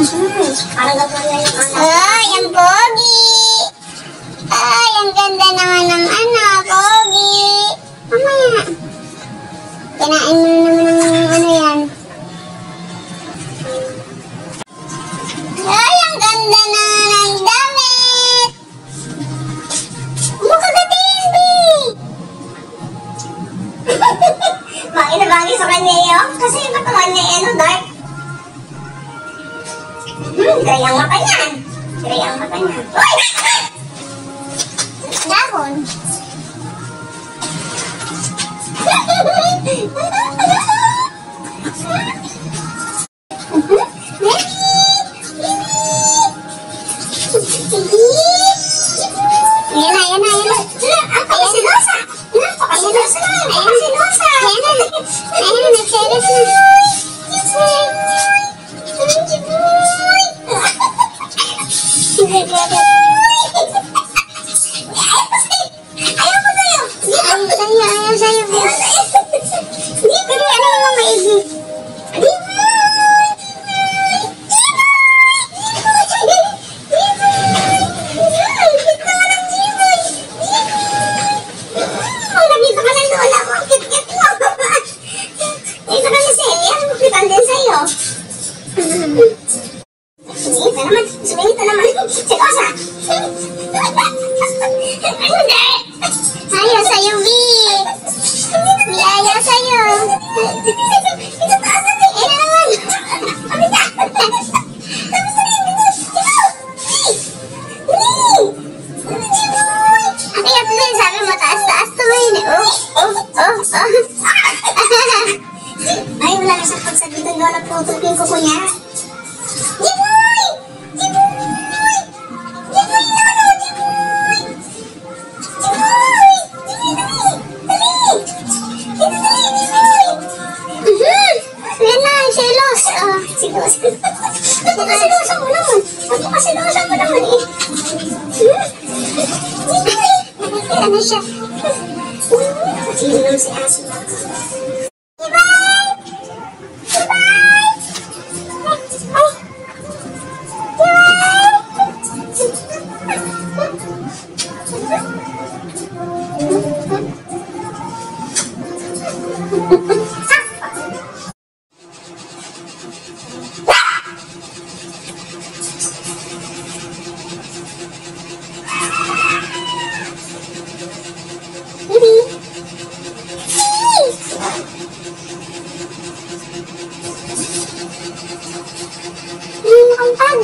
Parang gagawin na yung anak. Ay, ang pogi! Ay, ang ganda naman ng pogi! Mamaya. Kinain mo naman ng yan. Ay, ang ganda na ng damit! Mukha ka Timby! Bagay na bagay sa kanya yun. Kasi yung katawan niya dark. Gray ang mata niyan. Gray ang mata niyan. Uy! Dahon. Yan na. Ang pakasilosa. Pakasilosa. Ayan na, nagseres na. Ayaw sa'yo. Pero ano yung mga maigit? Nandito ka na lola ko. Ang kit-kit mo. Dito ka na Celia. Makitan din sa'yo. Sumingit na naman. Si Rosa. Hindi. Ayaw sa'yo, B. B, ayaw sa'yo. Ito taas na tingin na naman. Kaya tuloy, sabi mo, taas-taas tuloy. Ay, wala na siyang pagsabitan doon at putok yung kuko niya. Jiboy! Selos. Napakasilosa mo naman eh. Nakakita na siya. Sino naman si Asin ako? Ang pag.